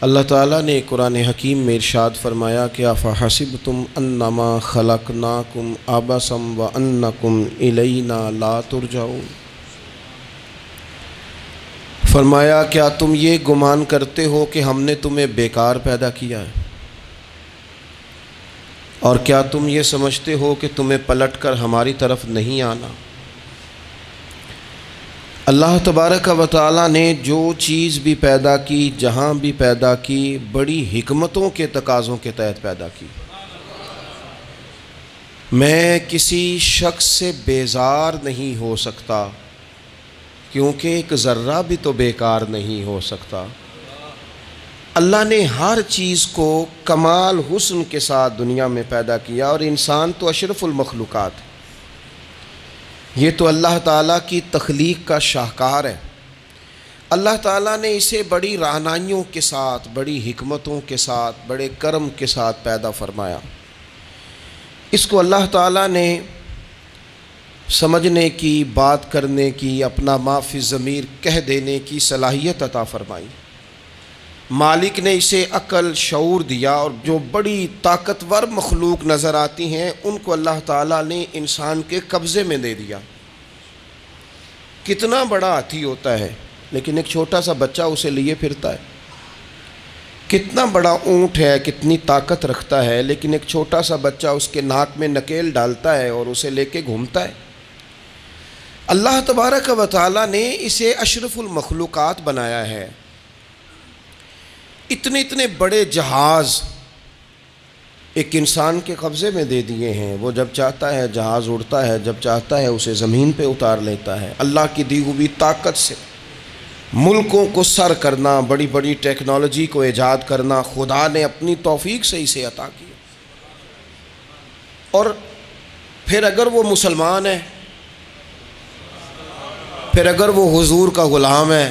اللہ تعالیٰ نے قرآن حکیم میں ارشاد فرمایا کہ افحسبتم انما خلقناکم عبثا وانکم الینا لا ترجعون۔ فرمایا کیا تم یہ گمان کرتے ہو کہ ہم نے تمہیں بیکار پیدا کیا ہے، اور کیا تم یہ سمجھتے ہو کہ تمہیں پلٹ کر ہماری طرف نہیں آنا؟ اللہ تبارک و تعالیٰ نے جو چیز بھی پیدا کی، جہاں بھی پیدا کی، بڑی حکمتوں کے تقاضوں کے تحت پیدا کی۔ میں کسی شخص سے بیزار نہیں ہو سکتا، کیونکہ ایک ذرہ بھی تو بیکار نہیں ہو سکتا۔ اللہ نے ہر چیز کو کمال حسن کے ساتھ دنیا میں پیدا کیا، اور انسان تو اشرف المخلوقات ہے۔ یہ تو اللہ تعالیٰ کی تخلیق کا شاہکار ہے۔ اللہ تعالیٰ نے اسے بڑی رعنائیوں کے ساتھ، بڑی حکمتوں کے ساتھ، بڑے کرم کے ساتھ پیدا فرمایا۔ اس کو اللہ تعالیٰ نے سمجھنے کی، بات کرنے کی، اپنا ما فی الضمیر کہہ دینے کی صلاحیت عطا فرمائی۔ مالک نے اسے عقل، شعور دیا، اور جو بڑی طاقتور مخلوق نظر آتی ہیں ان کو اللہ تعالیٰ نے انسان کے قبضے میں دے دیا۔ کتنا بڑا ہاتھی ہوتا ہے لیکن ایک چھوٹا سا بچہ اسے لیے پھرتا ہے۔ کتنا بڑا اونٹ ہے، کتنی طاقت رکھتا ہے، لیکن ایک چھوٹا سا بچہ اس کے ناک میں نکیل ڈالتا ہے اور اسے لے کے گھومتا ہے۔ اللہ تبارک و تعالیٰ نے اسے اشرف المخلوقات بنایا ہے۔ اتنے اتنے بڑے جہاز ایک انسان کے قبضے میں دے دیے ہیں۔ وہ جب چاہتا ہے جہاز اڑتا ہے، جب چاہتا ہے اسے زمین پہ اتار لیتا ہے۔ اللہ کی دی ہوئی طاقت سے ملکوں کو سر کرنا، بڑی بڑی ٹیکنالوجی کو ایجاد کرنا خدا نے اپنی توفیق سے اسے عطا کیا۔ اور پھر اگر وہ مسلمان ہے، پھر اگر وہ حضور کا غلام ہے،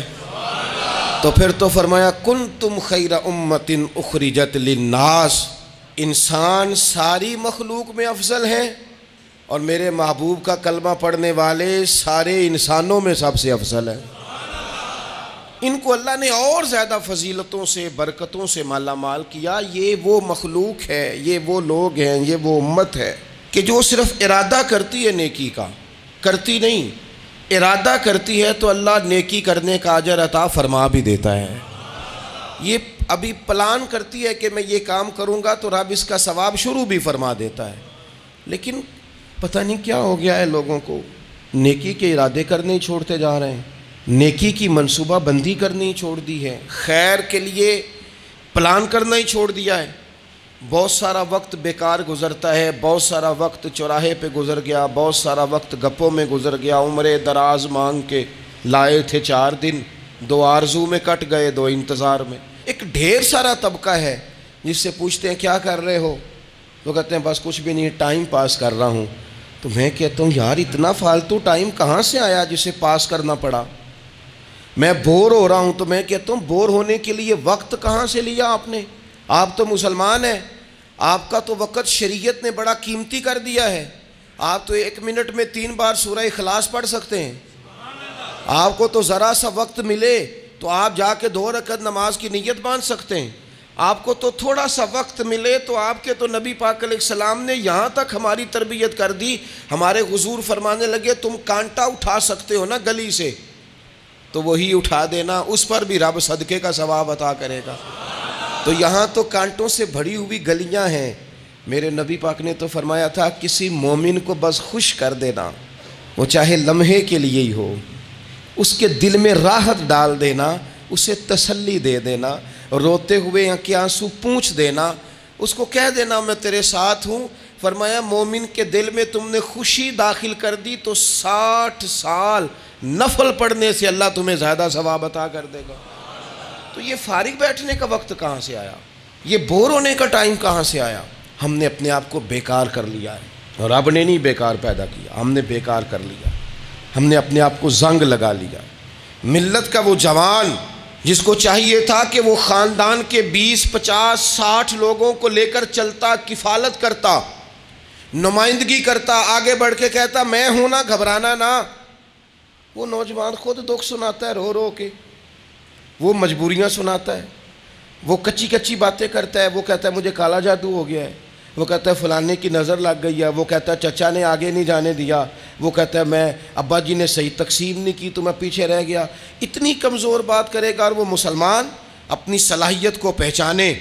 تو پھر تو فرمایا کنتم خیر امت اخرجت للناس، انسان ساری مخلوق میں افضل ہیں، اور میرے محبوب کا کلمہ پڑھنے والے سارے انسانوں میں سب سے افضل ہیں۔ ان کو اللہ نے اور زیادہ فضیلتوں سے، برکتوں سے مالا مال کیا۔ یہ وہ مخلوق ہے، یہ وہ لوگ ہیں، یہ وہ امت ہے کہ جو صرف ارادہ کرتی ہے نیکی کا، کرتی نہیں، ارادہ کرتی ہے تو اللہ نیکی کرنے کا اجر عطا فرما بھی دیتا ہے۔ یہ ابھی پلان کرتی ہے کہ میں یہ کام کروں گا تو رب اس کا ثواب شروع بھی فرما دیتا ہے، لیکن پتہ نہیں کیا ہو گیا ہے لوگوں کو، نیکی کے ارادے کرنے ہی چھوڑتے جا رہے ہیں، نیکی کی منصوبہ بندی کرنی ہی چھوڑ دی ہے، خیر کے لیے پلان کرنا ہی چھوڑ دیا ہے۔ بہت سارا وقت بیکار گزرتا ہے، بہت سارا وقت چوراہے پہ گزر گیا، بہت سارا وقت گپوں میں گزر گیا، عمرے دراز مانگ کے لائے تھے 4 دن، 2 آرزو میں کٹ گئے، 2 انتظار میں۔ ایک ڈھیر سارا طبقہ ہے جس سے پوچھتے ہیں کیا کر رہے ہو، وہ کہتے ہیں بس کچھ بھی نہیں، ٹائم پاس کر رہا ہوں۔ تو میں کہتا ہوں یار اتنا فالتو ٹائم کہاں سے آیا جسے پاس کرنا پڑا؟ میں بور ہو رہا ہوں تو میں کہتا ہوں بور ہونے کے لیے وقت کہاں سے لیا آپ نے؟ آپ تو مسلمان ہیں، آپ کا تو وقت شریعت نے بڑا قیمتی کر دیا ہے۔ آپ تو 1 منٹ میں 3 بار سورہ اخلاص پڑھ سکتے ہیں۔ آپ کو تو ذرا سا وقت ملے تو آپ جا کے 2 رکعت نماز کی نیت باندھ سکتے ہیں۔ آپ کو تو تھوڑا سا وقت ملے تو آپ کے تو نبی پاک علیہ السلام نے یہاں تک ہماری تربیت کر دی، ہمارے حضور فرمانے لگے تم کانٹا اٹھا سکتے ہو نا گلی سے، تو وہی اٹھا دینا، اس پر بھی رب صدقے کا ثواب عطا کرے گا۔ تو یہاں تو کانٹوں سے بھری ہوئی گلیاں ہیں۔ میرے نبی پاک نے تو فرمایا تھا کسی مومن کو بس خوش کر دینا، وہ چاہے لمحے کے لیے ہی ہو، اس کے دل میں راحت ڈال دینا، اسے تسلی دے دینا، روتے ہوئے آنکھ آنسو پونچھ دینا، اس کو کہہ دینا میں تیرے ساتھ ہوں۔ فرمایا مومن کے دل میں تم نے خوشی داخل کر دی تو 60 سال نفل پڑھنے سے اللہ تمہیں زیادہ ثواب عطا کر دے گا۔ تو یہ فارغ بیٹھنے کا وقت کہاں سے آیا؟ یہ بور ہونے کا ٹائم کہاں سے آیا؟ ہم نے اپنے آپ کو بیکار کر لیا ہے، اور رب نے نہیں بیکار پیدا کیا، ہم نے بیکار کر لیا، ہم نے اپنے آپ کو زنگ لگا لیا۔ ملت کا وہ جوان جس کو چاہیے تھا کہ وہ خاندان کے 20، 50، 60 لوگوں کو لے کر چلتا، کفالت کرتا، نمائندگی کرتا، آگے بڑھ کے کہتا میں ہوں نا، گھبرانا نہ، وہ نوجوان خود دکھ سناتا ہے رو رو کے، وہ مجبوریاں سناتا ہے، وہ کچی کچی باتیں کرتا ہے، وہ کہتا ہے مجھے کالا جادو ہو گیا ہے، وہ کہتا ہے فلانے کی نظر لگ گئی ہے، وہ کہتا ہے چچا نے آگے نہیں جانے دیا، وہ کہتا ہے میں ابا جی نے صحیح تقسیم نہیں کی تو میں پیچھے رہ گیا. اتنی کمزور بات کرے گا اور وہ مسلمان اپنی صلاحیت کو پہچانے.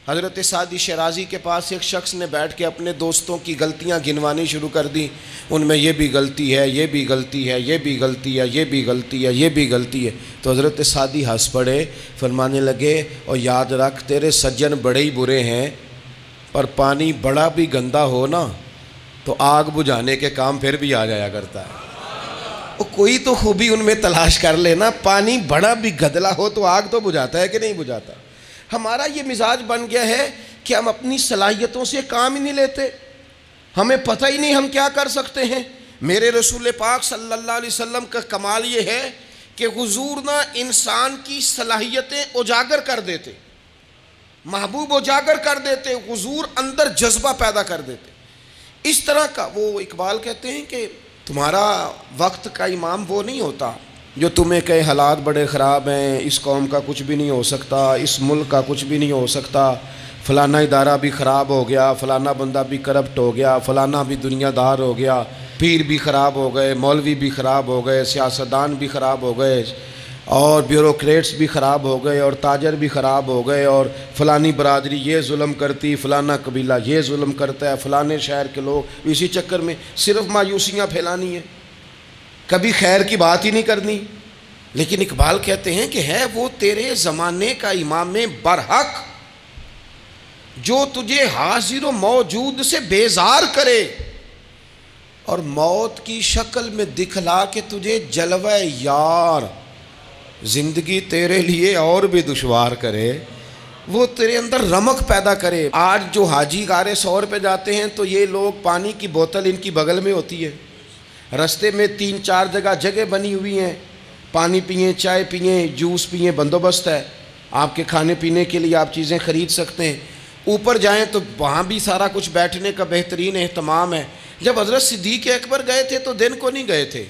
حضرت سعدی شیرازی کے پاس ایک شخص نے بیٹھ کے اپنے دوستوں کی غلطیاں گنوانی شروع کر دی. ان میں یہ بھی غلطی ہے، یہ بھی غلطی ہے، یہ بھی غلطی ہے، یہ بھی غلطی ہے، یہ بھی غلطی ہے. تو حضرت سعدی ہنس پڑے، فرمانے لگے اور یاد رکھ تیرے سجن بڑے ہی برے ہیں، پر پانی بڑا بھی گندا ہو نا تو آگ بجھانے کے کام پھر بھی آ جایا کرتا ہے. وہ کوئی تو خوبی ان میں تلاش کر لینا، پانی بڑا بھی گدلا ہو تو آگ تو بجھاتا ہے کہ نہیں بجھاتا. ہمارا یہ مزاج بن گیا ہے کہ ہم اپنی صلاحیتوں سے کام ہی نہیں لیتے، ہمیں پتہ ہی نہیں ہم کیا کر سکتے ہیں. میرے رسول پاک صلی اللہ علیہ وسلم کا کمال یہ ہے کہ حضور نہ انسان کی صلاحیتیں اجاگر کر دیتے، محبوب اجاگر کر دیتے، حضور اندر جذبہ پیدا کر دیتے. اس طرح کا وہ اقبال کہتے ہیں کہ تمہارا وقت کا امام وہ نہیں ہوتا جو تمہیں کہے حالات بڑے خراب ہیں، اس قوم کا کچھ بھی نہیں ہو سکتا، اس ملک کا کچھ بھی نہیں ہو سکتا، فلانا ادارہ بھی خراب ہو گیا، فلانا بندہ بھی کرپٹ ہو گیا، فلانا بھی دنیا دار ہو گیا، پیر بھی خراب ہو گئے، مولوی بھی خراب ہو گئے، سیاستدان بھی خراب ہو گئے، اور بیوروکریٹس بھی خراب ہو گئے، اور تاجر بھی خراب ہو گئے، اور فلانی برادری یہ ظلم کرتی، فلانا قبیلہ یہ ظلم کرتا ہے، فلانے شہر کے لوگ. اسی چکر میں صرف مایوسیاں پھیلانی ہیں، کبھی خیر کی بات ہی نہیں کرنی. لیکن اقبال کہتے ہیں کہ ہے وہ تیرے زمانے کا امام برحق جو تجھے حاضر و موجود سے بیزار کرے اور موت کی شکل میں دکھلا کے تجھے جلوہ یار زندگی تیرے لیے اور بھی دشوار کرے. وہ تیرے اندر رمق پیدا کرے. آج جو حاجی غار سور پہ جاتے ہیں تو یہ لوگ پانی کی بوتل ان کی بغل میں ہوتی ہے، رستے میں 3-4 جگہ بنی ہوئی ہیں، پانی پئیں، چائے پئیں، جوس پئیں، بندوبست ہے، آپ کے کھانے پینے کے لیے آپ چیزیں خرید سکتے ہیں. اوپر جائیں تو وہاں بھی سارا کچھ بیٹھنے کا بہترین اہتمام ہے. جب حضرت صدیق اکبر گئے تھے تو دن کو نہیں گئے تھے،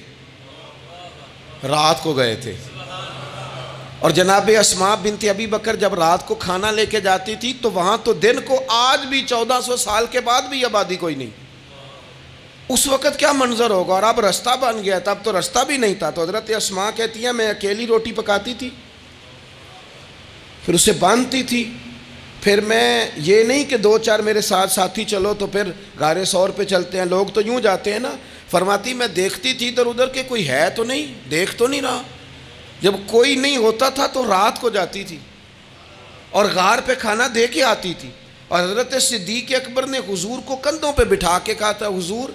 رات کو گئے تھے. اور جناب اسماء بنت ابی بکر جب رات کو کھانا لے کے جاتی تھی تو وہاں تو دن کو آج بھی 1400 سال کے بعد بھی آبادی کوئی نہیں. اس وقت کیا منظر ہوگا. اور اب رستہ بن گیا تھا، اب تو رستہ بھی نہیں تھا. تو حضرت اسماء کہتی ہیں میں اکیلی روٹی پکاتی تھی، پھر اسے باندھتی تھی، پھر میں یہ نہیں کہ 2-4 میرے ساتھ ساتھی چلو تو پھر غار سور پہ چلتے ہیں، لوگ تو یوں جاتے ہیں نا. فرماتی میں دیکھتی تھی ادھر ادھر کہ کوئی ہے تو نہیں، دیکھ تو نہیں رہا. جب کوئی نہیں ہوتا تھا تو رات کو جاتی تھی اور غار پہ کھانا دے کے آتی تھی. اور حضرت صدیق اکبر نے حضور کو کندھوں پہ بٹھا کے کہا تھا حضور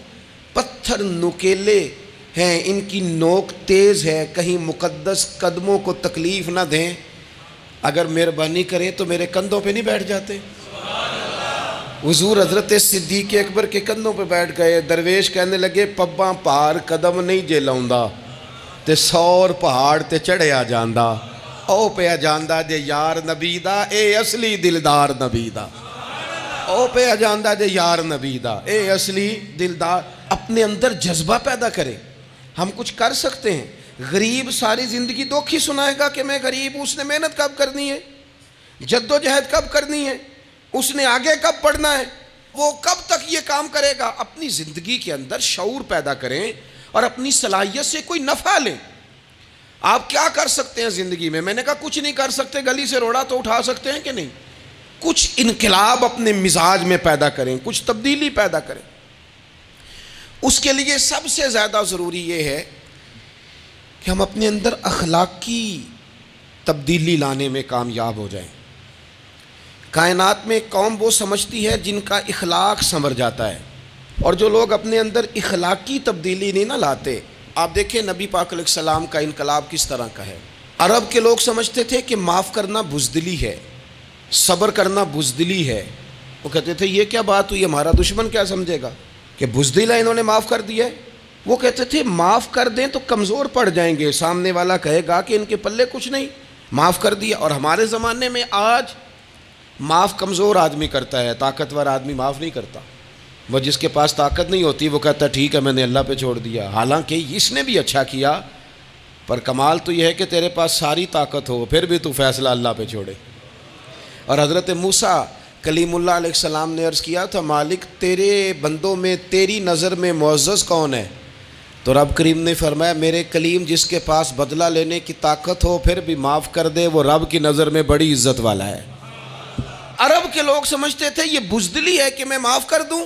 پتھر نکیلے ہیں، ان کی نوک تیز ہے، کہیں مقدس قدموں کو تکلیف نہ دیں، اگر مہربانی کریں تو میرے کندھوں پہ نہیں بیٹھ جاتے. حضور حضرت صدیق اکبر کے کندھوں پہ بیٹھ گئے. درویش کہنے لگے پباں پار قدم نہیں جے لاؤندا تے 100 پہاڑ تے چڑھیا جاندا، او پیا جاندا جے یار نبی دا، اے اصلی دلدار نبی دا، او پیا جاندا جے یار نبی دا، اے اصلی دلدار. اپنے اندر جذبہ پیدا کرے. ہم کچھ کر سکتے ہیں. غریب ساری زندگی دکھ ہی سنائے گا کہ میں غریب ہوں. اس نے محنت کب کرنی ہے، جد و جہد کب کرنی ہے، اس نے آگے کب پڑھنا ہے، وہ کب تک یہ کام کرے گا. اپنی زندگی کے اندر شعور پیدا کریں اور اپنی صلاحیت سے کوئی نفع لیں. آپ کیا کر سکتے ہیں زندگی میں؟ میں نے کہا کچھ نہیں کر سکتے، گلی سے روڑا تو اٹھا سکتے ہیں کہ نہیں. کچھ انقلاب اپنے مزاج میں پیدا کریں، کچھ تبدیلی پیدا کریں. اس کے لیے سب سے زیادہ ضروری یہ ہے کہ ہم اپنے اندر اخلاقی تبدیلی لانے میں کامیاب ہو جائیں. کائنات میں قوم وہ سمجھتی ہے جن کا اخلاق سنور جاتا ہے، اور جو لوگ اپنے اندر اخلاقی تبدیلی نہیں نہ لاتے. آپ دیکھیں نبی پاک علیہ السلام کا انقلاب کس طرح کا ہے. عرب کے لوگ سمجھتے تھے کہ معاف کرنا بزدلی ہے، صبر کرنا بزدلی ہے. وہ کہتے تھے یہ کیا بات ہوئی، ہمارا دشمن کیا سمجھے گا کہ بزدل ہے، انہوں نے معاف کر دیا ہے. وہ کہتے تھے معاف کر دیں تو کمزور پڑ جائیں گے، سامنے والا کہے گا کہ ان کے پلے کچھ نہیں، معاف کر دیا. اور ہمارے زمانے میں آج معاف کمزور آدمی کرتا ہے، طاقتور آدمی معاف نہیں کرتا. وہ جس کے پاس طاقت نہیں ہوتی وہ کہتا ہے ٹھیک ہے میں نے اللہ پہ چھوڑ دیا، حالانکہ اس نے بھی اچھا کیا. پر کمال تو یہ ہے کہ تیرے پاس ساری طاقت ہو پھر بھی تو فیصلہ اللہ پہ چھوڑے. اور حضرت موسیٰ کلیم اللہ علیہ السلام نے عرض کیا تھا مالک تیرے بندوں میں تیری نظر میں معزز کون ہے؟ تو رب کریم نے فرمایا میرے کلیم جس کے پاس بدلہ لینے کی طاقت ہو پھر بھی معاف کر دے وہ رب کی نظر میں بڑی عزت والا ہے۔ عرب کے لوگ سمجھتے تھے یہ بزدلی ہے کہ میں معاف کر دوں،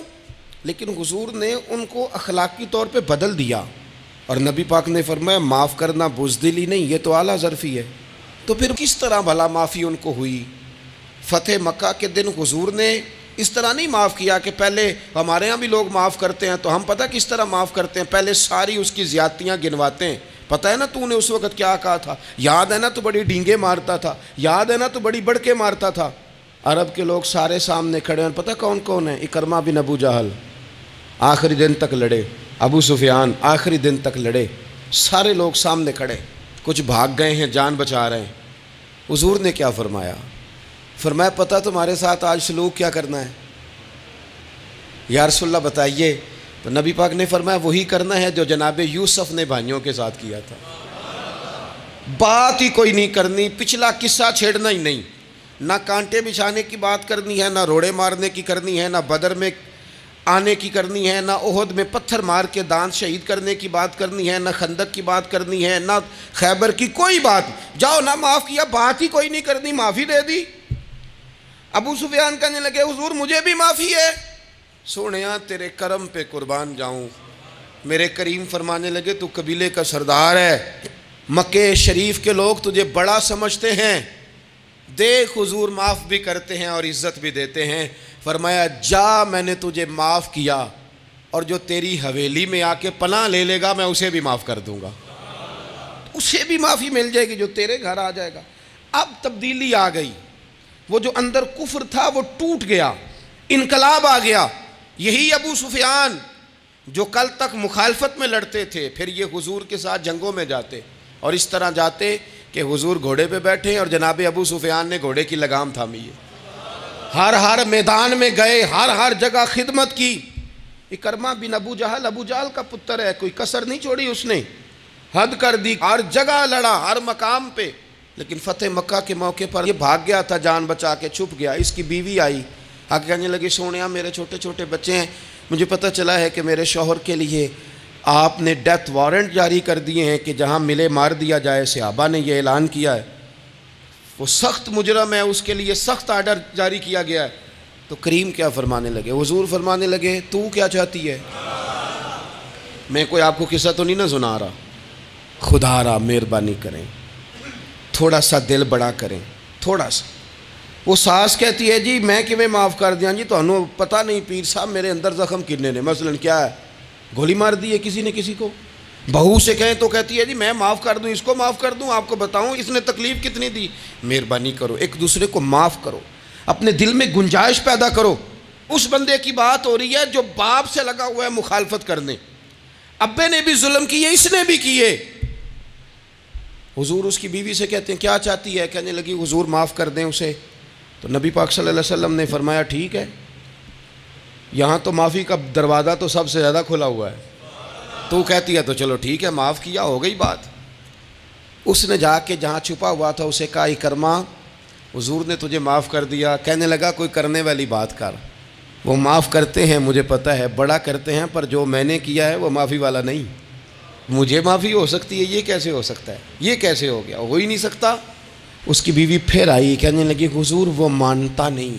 لیکن حضور نے ان کو اخلاقی طور پہ بدل دیا، اور نبی پاک نے فرمایا معاف کرنا بزدلی نہیں، یہ تو اعلیٰ ظرفی ہے۔ تو پھر کس طرح بھلا معافی ان کو ہوئی؟ فتح مکہ کے دن حضور نے اس طرح نہیں معاف کیا کہ پہلے ہمارے ہاں بھی لوگ معاف کرتے ہیں تو ہم پتہ کس طرح معاف کرتے ہیں، پہلے ساری اس کی زیادتیاں گنواتے ہیں۔ پتہ ہے نا تو نے اس وقت کیا کہا تھا، یاد ہے نا تو بڑی ڈینگے مارتا تھا، یاد ہے نا تو بڑی بڑکے مارتا تھا۔ عرب کے لوگ سارے سامنے کھڑے ہیں، پتہ کون کون ہیں؟ اکرمہ بن ابو جہل آخری دن تک لڑے، ابو سفیان آخری دن تک لڑے، سارے لوگ سامنے کھڑے، کچھ بھاگ گئے ہیں جان بچا رہے ہیں۔ حضور نے کیا فرمایا؟ فرمایا پتہ تمہارے ساتھ آج سلوک کیا کرنا ہے؟ یا رسول اللہ بتائیے۔ تو نبی پاک نے فرمایا وہی کرنا ہے جو جناب یوسف نے بھائیوں کے ساتھ کیا تھا، بات ہی کوئی نہیں کرنی، پچھلا قصہ چھیڑنا ہی نہیں، نہ کانٹے بچھانے کی بات کرنی ہے، نہ روڑے مارنے کی کرنی ہے، نہ بدر میں آنے کی کرنی ہے، نہ احد میں پتھر مار کے دانت شہید کرنے کی بات کرنی ہے، نہ خندق کی بات کرنی ہے، نہ خیبر کی کوئی بات۔ جاؤ نہ معاف کیا، بات ہی کوئی نہیں کرنی، معافی دے دی۔ ابو سفیان کہنے لگے حضور مجھے بھی معافی ہے۔ سونیا تیرے کرم پہ قربان جاؤں۔ میرے کریم فرمانے لگے تو قبیلے کا سردار ہے، مکہ شریف کے لوگ تجھے بڑا سمجھتے ہیں، دیکھ حضور معاف بھی کرتے ہیں اور عزت بھی دیتے ہیں۔ فرمایا جا میں نے تجھے معاف کیا، اور جو تیری حویلی میں آ کے پناہ لے لے گا میں اسے بھی معاف کر دوں گا، اسے بھی معافی مل جائے گی جو تیرے گھر آ جائے گا۔ اب تبدیلی آ گئی، وہ جو اندر کفر تھا وہ ٹوٹ گیا، انقلاب آ گیا۔ یہی ابو سفیان جو کل تک مخالفت میں لڑتے تھے، پھر یہ حضور کے ساتھ جنگوں میں جاتے، اور اس طرح جاتے کہ حضور گھوڑے پہ بیٹھے اور جناب ابو سفیان نے گھوڑے کی لگام تھامی ہے، ہر میدان میں گئے، ہر جگہ خدمت کی۔ اکرمہ بن ابو جہل کا پتر ہے، کوئی کسر نہیں چھوڑی اس نے، حد کر دی، ہر جگہ لڑا، ہر مقام پہ۔ لیکن فتح مکہ کے موقع پر یہ بھاگ گیا تھا، جان بچا کے چھپ گیا۔ اس کی بیوی آئی، آگے کہنے لگی سونیا میرے چھوٹے چھوٹے بچے ہیں، مجھے پتہ چلا ہے کہ میرے شوہر کے لیے آپ نے ڈیتھ وارنٹ جاری کر دیے ہیں کہ جہاں ملے مار دیا جائے، صحابہ نے یہ اعلان کیا ہے، وہ سخت مجرم ہے، اس کے لیے سخت آرڈر جاری کیا گیا ہے۔ تو کریم کیا فرمانے لگے؟ حضور فرمانے لگے تو کیا چاہتی ہے؟ میں کوئی آپ کو قصہ تو نہیں نہ سنا رہا، خدا را مہربانی کریں، تھوڑا سا دل بڑا کریں، تھوڑا سا۔ وہ ساس کہتی ہے جی میں کیویں معاف کر دیاں جی، تمہیں پتہ نہیں پیر صاحب میرے اندر زخم کنے نے، مثلاً کیا ہے، گولی مار دی ہے کسی نے کسی کو۔ بہو سے کہیں تو کہتی ہے جی میں معاف کر دوں، اس کو معاف کر دوں، آپ کو بتاؤں اس نے تکلیف کتنی دی۔ مہربانی کرو ایک دوسرے کو معاف کرو، اپنے دل میں گنجائش پیدا کرو۔ اس بندے کی بات ہو رہی ہے جو باپ سے لگا ہوا ہے مخالفت کرنے، ابے نے بھی ظلم کیے، اس نے بھی کیے۔ حضور اس کی بیوی سے کہتے ہیں کیا چاہتی ہے؟ کہنے لگی حضور معاف کر دیں اسے۔ تو نبی پاک صلی اللہ علیہ وسلم نے فرمایا ٹھیک ہے، یہاں تو معافی کا دروازہ تو سب سے زیادہ کھلا ہوا ہے، تو کہتی ہے تو چلو ٹھیک ہے معاف کیا، ہو گئی بات۔ اس نے جا کے جہاں چھپا ہوا تھا اسے کہا اکرمہ حضور نے تجھے معاف کر دیا۔ کہنے لگا کوئی کرنے والی بات کر، وہ معاف کرتے ہیں مجھے پتہ ہے، بڑا کرتے ہیں، پر جو میں نے کیا ہے وہ معافی والا نہیں۔ مجھے معافی ہو سکتی ہے، یہ کیسے ہو سکتا ہے، یہ کیسے ہو گیا، ہو ہی نہیں سکتا۔ اس کی بیوی پھر آئی، کہنے لگی حضور وہ مانتا نہیں،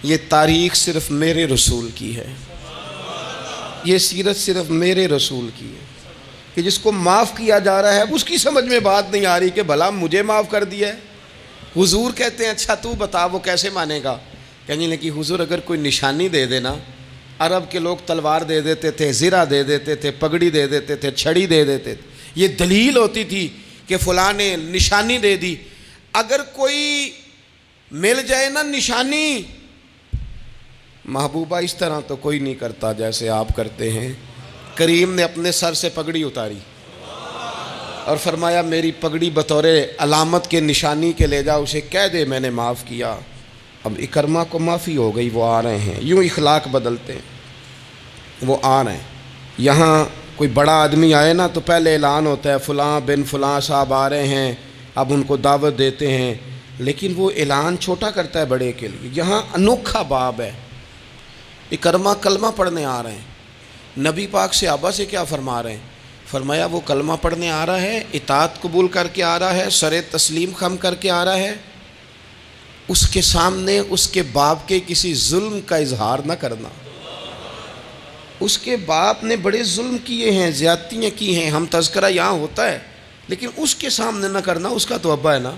یہ تاریخ صرف میرے رسول کی ہے، یہ سیرت صرف میرے رسول کی ہے، کہ جس کو معاف کیا جا رہا ہے اس کی سمجھ میں بات نہیں آ رہی کہ بھلا مجھے معاف کر دیا ہے۔ حضور کہتے ہیں اچھا تو بتا وہ کیسے مانے گا؟ کہنے لگی حضور اگر کوئی نشانی دے دینا، عرب کے لوگ تلوار دے دیتے تھے، زرہ دے دیتے تھے، پگڑی دے دیتے تھے، چھڑی دے دیتے تھے، یہ دلیل ہوتی تھی کہ فلاں نے نشانی دے دی۔ اگر کوئی مل جائے نا نشانی، محبوبہ اس طرح تو کوئی نہیں کرتا جیسے آپ کرتے ہیں۔ کریم نے اپنے سر سے پگڑی اتاری اور فرمایا میری پگڑی بطور علامت کے نشانی کے لے جا، اسے کہہ دے میں نے معاف کیا۔ اب اکرمہ کو معافی ہو گئی، وہ آ رہے ہیں، یوں اخلاق بدلتے ہیں، وہ آ رہے ہیں۔ یہاں کوئی بڑا آدمی آئے نا تو پہلے اعلان ہوتا ہے فلاں بن فلاں صاحب آ رہے ہیں، اب ان کو دعوت دیتے ہیں، لیکن وہ اعلان چھوٹا کرتا ہے بڑے کے لیے۔ یہاں انوکھا باب ہے۔ اکرمہ کلمہ پڑھنے آ رہے ہیں، نبی پاک صحابہ سے کیا فرما رہے ہیں؟ فرمایا وہ کلمہ پڑھنے آ رہا ہے، اطاعت قبول کر کے آ رہا ہے، سر تسلیم خم کر کے آ رہا ہے، اس کے سامنے اس کے باپ کے کسی ظلم کا اظہار نہ کرنا۔ اس کے باپ نے بڑے ظلم کیے ہیں، زیادتیاں کی ہیں، ہم تذکرہ یہاں ہوتا ہے، لیکن اس کے سامنے نہ کرنا، اس کا تو ابا ہے نا،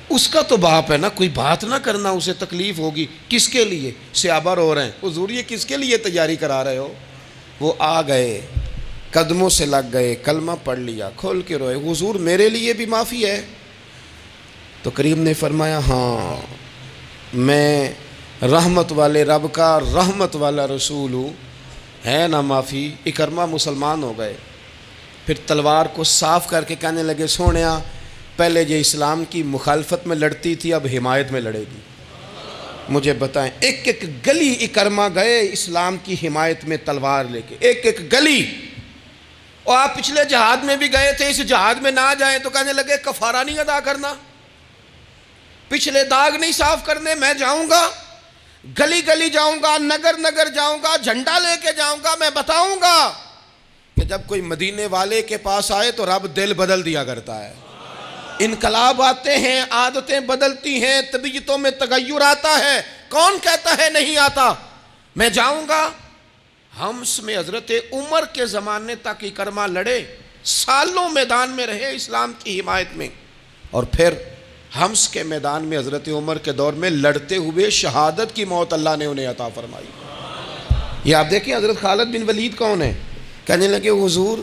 اس کا تو باپ ہے نا، کوئی بات نہ کرنا، اسے تکلیف ہوگی۔ کس کے لیے؟ صحابہ رو رہے ہیں، حضور یہ کس کے لیے تیاری کرا رہے ہو؟ وہ آ گئے، قدموں سے لگ گئے، کلمہ پڑھ لیا، کھول کے روئے، حضور میرے لیے بھی معافی ہے؟ تو کریم نے فرمایا ہاں، میں رحمت والے رب کا رحمت والا رسول ہوں، ہے نا معافی۔ اکرمہ مسلمان ہو گئے، پھر تلوار کو صاف کر کے کہنے لگے سونیا پہلے یہ اسلام کی مخالفت میں لڑتی تھی، اب حمایت میں لڑے گی، مجھے بتائیں۔ ایک ایک گلی اکرمہ گئے اسلام کی حمایت میں تلوار لے کے، ایک ایک گلی۔ اور آپ پچھلے جہاد میں بھی گئے تھے، اس جہاد میں نہ جائیں تو کہنے لگے کفارہ نہیں ادا کرنا، پچھلے داغ نہیں صاف کرنے، میں جاؤں گا، گلی گلی جاؤں گا، نگر نگر جاؤں گا، جھنڈا لے کے جاؤں گا، میں بتاؤں گا کہ جب کوئی مدینے والے کے پاس آئے تو رب دل بدل دیا کرتا ہے۔ انقلاب آتے ہیں، عادتیں بدلتی ہیں، طبیعتوں میں تغیر آتا ہے، کون کہتا ہے نہیں آتا؟ میں جاؤں گا۔ حمص میں حضرت عمر کے زمانے تک اکرمہ لڑے، سالوں میدان میں رہے اسلام کی حمایت میں، اور پھر حمص کے میدان میں حضرت عمر کے دور میں لڑتے ہوئے شہادت کی موت اللہ نے انہیں عطا فرمائی۔ یہ آپ دیکھیں حضرت خالد بن ولید کون ہے؟ کہنے لگے حضور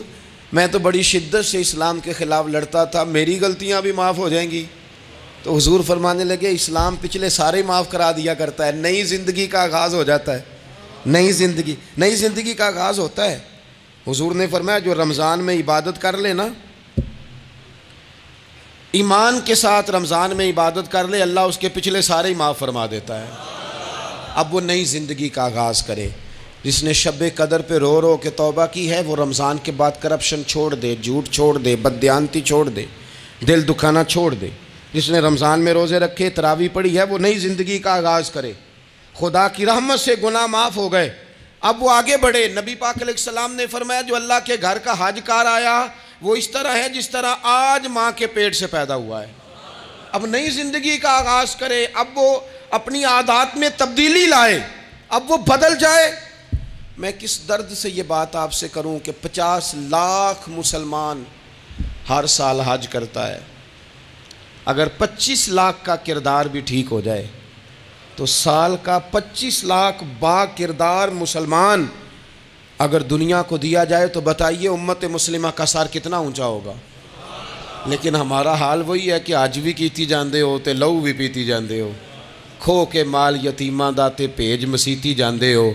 میں تو بڑی شدت سے اسلام کے خلاف لڑتا تھا، میری غلطیاں بھی معاف ہو جائیں گی؟ تو حضور فرمانے لگے اسلام پچھلے سارے معاف کرا دیا کرتا ہے، نئی زندگی کا آغاز ہو جاتا ہے، نئی زندگی کا آغاز ہوتا ہے۔ حضور نے فرمایا جو رمضان میں عبادت کر لے نا، ایمان کے ساتھ رمضان میں عبادت کر لے، اللہ اس کے پچھلے سارے معاف فرما دیتا ہے۔ اب وہ نئی زندگی کا آغاز کرے۔ جس نے شب قدر پہ رو رو کے توبہ کی ہے وہ رمضان کے بعد کرپشن چھوڑ دے، جھوٹ چھوڑ دے، بددیانتی چھوڑ دے، دل دکھانا چھوڑ دے۔ جس نے رمضان میں روزے رکھے، تراویح پڑھی ہے، وہ نئی زندگی کا آغاز کرے۔ خدا کی رحمت سے گناہ معاف ہو گئے، اب وہ آگے بڑھے۔ نبی پاک علیہ السلام نے فرمایا جو اللہ کے گھر کا حج کار آیا وہ اس طرح ہے جس طرح آج ماں کے پیٹ سے پیدا ہوا ہے۔ اب نئی زندگی کا آغاز کرے، اب وہ اپنی عادات میں تبدیلی لائے، اب وہ بدل جائے۔ میں کس درد سے یہ بات آپ سے کروں کہ 50 لاکھ مسلمان ہر سال حج کرتا ہے، اگر 25 لاکھ کا کردار بھی ٹھیک ہو جائے تو سال کا 25 لاکھ با کردار مسلمان اگر دنیا کو دیا جائے تو بتائیے امت مسلمہ کا سر کتنا اونچا ہوگا۔ لیکن ہمارا حال وہی ہے کہ آج بھی کیتی جاندے ہو تے لہو بھی پیتی جاندے ہو، کھو کے مال یتیماں دا تے بھیج مسیتی جاندے ہو،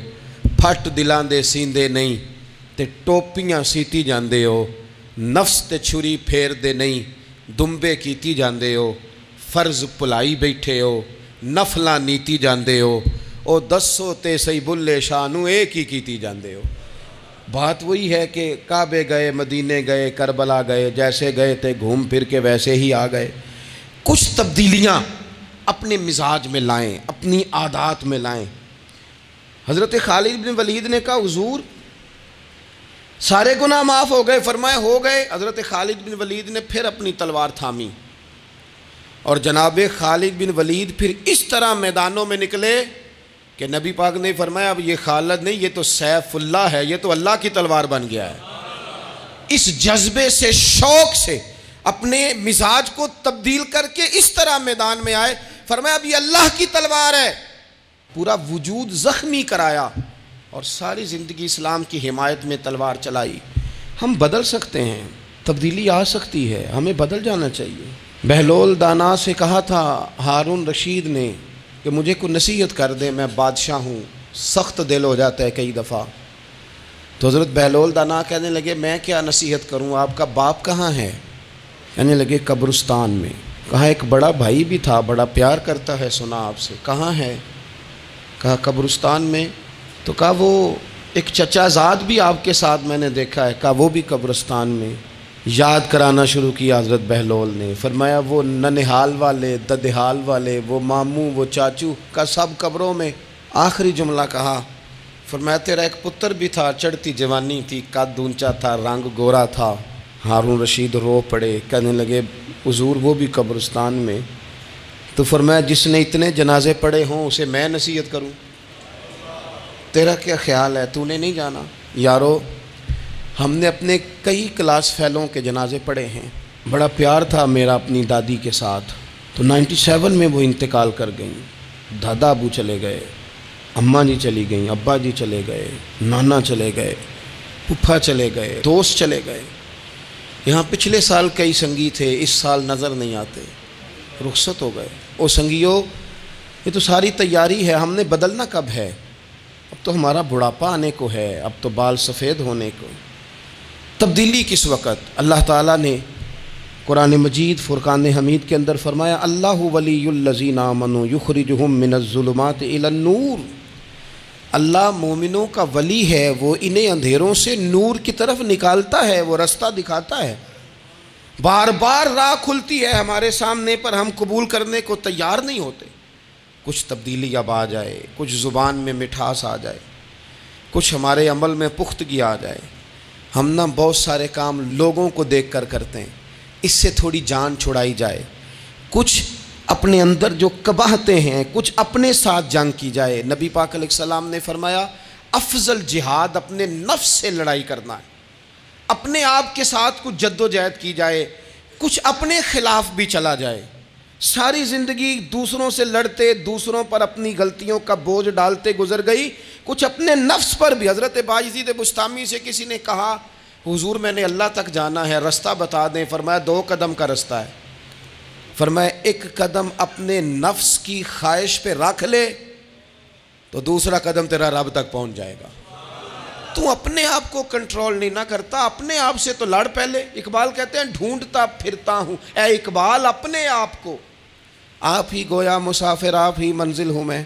پھٹ دلاں دے سیندے نہیں تے ٹوپیاں سیتی جاندے ہو، نفس تے چھری پھیر دے نہیں دمبے کیتی جاندے ہو، فرض پلائی بیٹھے ہو، نفلاں نیتی جاندے ہو، او دسو تے سی بلے شانو ایک ہی کیتی جاندے ہو۔ بات وہی ہے کہ کعبے گئے، مدینے گئے، کربلا گئے، جیسے گئے تھے گھوم پھر کے ویسے ہی آ گئے۔ کچھ تبدیلیاں اپنے مزاج میں لائیں، اپنی عادات میں لائیں۔ حضرت خالد بن ولید نے کہا حضور سارے گناہ معاف ہو گئے؟ فرمایا ہو گئے۔ حضرت خالد بن ولید نے پھر اپنی تلوار تھامی اور جناب خالد بن ولید پھر اس طرح میدانوں میں نکلے کہ نبی پاک نے فرمایا اب یہ خالد نہیں، یہ تو سیف اللہ ہے، یہ تو اللہ کی تلوار بن گیا ہے۔ اس جذبے سے، شوق سے اپنے مزاج کو تبدیل کر کے اس طرح میدان میں آئے، فرمایا اب یہ اللہ کی تلوار ہے۔ پورا وجود زخمی کرایا اور ساری زندگی اسلام کی حمایت میں تلوار چلائی۔ ہم بدل سکتے ہیں، تبدیلی آ سکتی ہے، ہمیں بدل جانا چاہیے۔ بہلول دانا سے کہا تھا ہارون رشید نے کہ مجھے کوئی نصیحت کر دے، میں بادشاہ ہوں، سخت دل ہو جاتا ہے کئی دفعہ۔ تو حضرت بہلول دانا کہنے لگے میں کیا نصیحت کروں، آپ کا باپ کہاں ہے؟ کہنے لگے قبرستان میں۔ کہا ایک بڑا بھائی بھی تھا، بڑا پیار کرتا ہے، سنا آپ سے، کہاں ہے؟ کہا قبرستان میں۔ تو کہا وہ ایک چچا زاد بھی آپ کے ساتھ میں نے دیکھا ہے، کہا وہ بھی قبرستان میں۔ یاد کرانا شروع کیا حضرت بہلول نے، فرمایا وہ ننہال والے، ددہال والے، وہ ماموں، وہ چاچو کا سب قبروں میں۔ آخری جملہ کہا، فرمایا تیرا ایک پتر بھی تھا، چڑھتی جوانی تھی، قد اونچا تھا، رنگ گورا تھا۔ ہارون رشید رو پڑے، کہنے لگے حضور وہ بھی قبرستان میں۔ تو فرمایا جس نے اتنے جنازے پڑھے ہوں اسے میں نصیحت کروں؟ تیرا کیا خیال ہے، تو نے نہیں جانا؟ یارو ہم نے اپنے کئی کلاس فیلوں کے جنازے پڑھے ہیں، بڑا پیار تھا میرا اپنی دادی کے ساتھ، تو 97 میں وہ انتقال کر گئیں، دادا ابو چلے گئے، اماں جی چلی گئیں، ابا جی چلے گئے، نانا چلے گئے، پھپھا چلے گئے، دوست چلے گئے۔ یہاں پچھلے سال کئی سنگی تھے، اس سال نظر نہیں آتے، رخصت ہو گئے۔ او سنگیو، یہ تو ساری تیاری ہے، ہم نے بدلنا کب ہے؟ اب تو ہمارا بڑھاپا آنے کو ہے، اب تو بال سفید ہونے کو۔ تبدیلی کس وقت؟ اللہ تعالیٰ نے قرآن مجید فرقان حمید کے اندر فرمایا، اللہ ولی الذین آمنوا یخرجہم من الظلمات الی النور۔ اللہ مومنوں کا ولی ہے، وہ انہیں اندھیروں سے نور کی طرف نکالتا ہے، وہ رستہ دکھاتا ہے۔ بار بار راہ کھلتی ہے ہمارے سامنے، پر ہم قبول کرنے کو تیار نہیں ہوتے۔ کچھ تبدیلی اب آ جائے، کچھ زبان میں مٹھاس آ جائے، کچھ ہمارے عمل میں پختگی آ جائے۔ ہم نہ بہت سارے کام لوگوں کو دیکھ کر کرتے ہیں، اس سے تھوڑی جان چھڑائی جائے۔ کچھ اپنے اندر جو قباہتیں ہیں، کچھ اپنے ساتھ جنگ کی جائے۔ نبی پاک علیہ السلام نے فرمایا افضل جہاد اپنے نفس سے لڑائی کرنا ہے، اپنے آپ کے ساتھ کچھ جد و جہد کی جائے، کچھ اپنے خلاف بھی چلا جائے۔ ساری زندگی دوسروں سے لڑتے، دوسروں پر اپنی غلطیوں کا بوجھ ڈالتے گزر گئی، کچھ اپنے نفس پر بھی۔ حضرت باجید بستامی سے کسی نے کہا حضور میں نے اللہ تک جانا ہے، رستہ بتا دیں۔ فرمایا 2 قدم کا رستہ ہے۔ فرمایا 1 قدم اپنے نفس کی خواہش پہ رکھ لے تو دوسرا قدم تیرا رب تک پہنچ جائے گا۔ تو اپنے آپ کو کنٹرول نہیں نہ کرتا، اپنے آپ سے تو لڑ پہلے۔ اقبال کہتے ہیں ڈھونڈتا پھرتا ہوں اے اقبال اپنے آپ کو، آپ ہی گویا مسافر آپ ہی منزل ہوں میں۔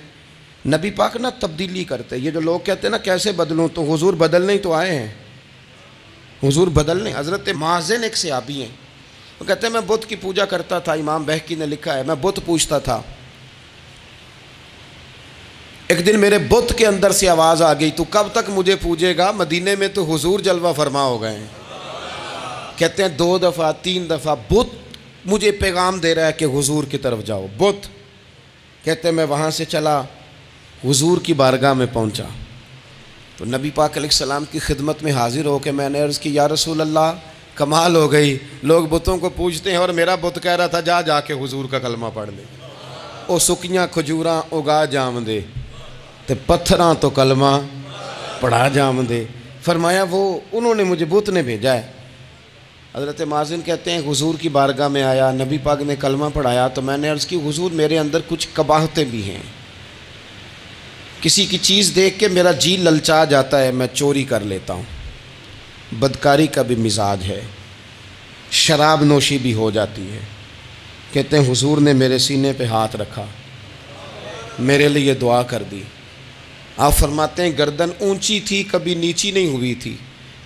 نبی پاک نہ تبدیلی کرتے۔ یہ جو لوگ کہتے ہیں نا کیسے بدلوں، تو حضور بدلنے ہی تو آئے ہیں، حضور بدلنے۔ حضرت مازن ایک صحابی ہیں، وہ کہتے ہیں میں بت کی پوجا کرتا تھا، امام بہقی نے لکھا ہے، میں بت پوجتا تھا۔ ایک دن میرے بت کے اندر سے آواز آ گئی تو کب تک مجھے پوجے گا، مدینے میں تو حضور جلوہ فرما ہو گئے ہیں۔ کہتے ہیں 2 دفعہ 3 دفعہ بت مجھے پیغام دے رہا ہے کہ حضور کی طرف جاؤ۔ بت کہتے ہیں میں وہاں سے چلا، حضور کی بارگاہ میں پہنچا تو نبی پاک علیہ السلام کی خدمت میں حاضر ہو کے میں نے عرض کی یا رسول اللہ کمال ہو گئی، لوگ بتوں کو پوجتے ہیں اور میرا بت کہہ رہا تھا جا کے حضور کا کلمہ پڑھ لے۔ او سکیاں کھجوراں اگا جام دے تے پتھراں تو کلمہ پڑھا جام دے۔ فرمایا وہ انہوں نے مجھے بت نے بھیجا ہے۔ حضرت مازن کہتے ہیں حضور کی بارگاہ میں آیا، نبی پاک نے کلمہ پڑھایا تو میں نے عرض کی حضور میرے اندر کچھ قباہتیں بھی ہیں، کسی کی چیز دیکھ کے میرا جی للچا جاتا ہے، میں چوری کر لیتا ہوں، بدکاری کا بھی مزاج ہے، شراب نوشی بھی ہو جاتی ہے۔ کہتے ہیں حضور نے میرے سینے پہ ہاتھ رکھا، میرے لیے دعا کر دی۔ آپ فرماتے ہیں گردن اونچی تھی کبھی نیچی نہیں ہوئی تھی،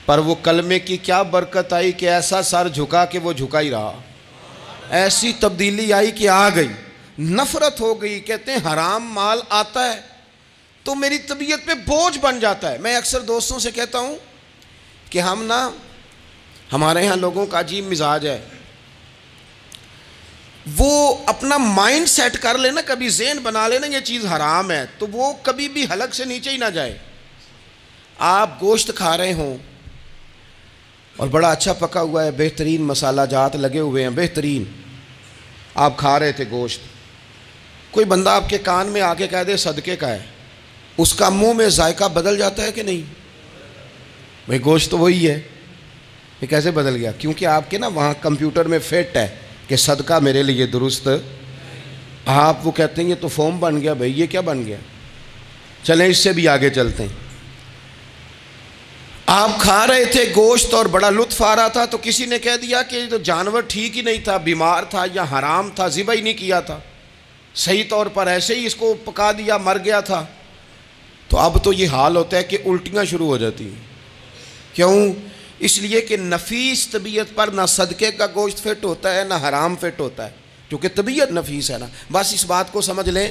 پر وہ کلمے کی کیا برکت آئی کہ ایسا سر جھکا کہ وہ جھکا ہی رہا، ایسی تبدیلی آئی کہ آ گئی، نفرت ہو گئی۔ کہتے ہیں حرام مال آتا ہے تو میری طبیعت پہ بوجھ بن جاتا ہے۔ میں اکثر دوستوں سے کہتا ہوں کہ ہمارے ہاں لوگوں کا عجیب مزاج ہے، وہ اپنا مائنڈ سیٹ کر لینا، کبھی ذہن بنا لینا یہ چیز حرام ہے تو وہ کبھی بھی حلق سے نیچے ہی نہ جائے۔ آپ گوشت کھا رہے ہوں اور بڑا اچھا پکا ہوا ہے، بہترین مسالہ جات لگے ہوئے ہیں، بہترین، آپ کھا رہے تھے گوشت، کوئی بندہ آپ کے کان میں آ کے کہہ دے صدقے کا ہے، اس کا منہ میں ذائقہ بدل جاتا ہے کہ نہیں؟ بھئی گوشت تو وہی ہے، یہ کیسے بدل گیا؟ کیونکہ آپ کے نا وہاں کمپیوٹر میں فٹ ہے کہ صدقہ میرے لیے درست۔ آپ وہ کہتے ہیں یہ تو فارم بن گیا، بھئی یہ کیا بن گیا؟ چلیں اس سے بھی آگے چلتے ہیں۔ آپ کھا رہے تھے گوشت اور بڑا لطف آ رہا تھا تو کسی نے کہہ دیا کہ یہ تو جانور ٹھیک ہی نہیں تھا، بیمار تھا یا حرام تھا، ذبح ہی نہیں کیا تھا، صحیح طور پر ایسے ہی اس کو پکا دیا، مر گیا تھا۔ تو اب تو یہ حال ہوتا ہے کہ الٹیاں شروع ہو جاتی ہیں۔ کیوں؟ اس لیے کہ نفیس طبیعت پر نہ صدقے کا گوشت فٹ ہوتا ہے نہ حرام فٹ ہوتا ہے، کیونکہ طبیعت نفیس ہے نا. بس اس بات کو سمجھ لیں،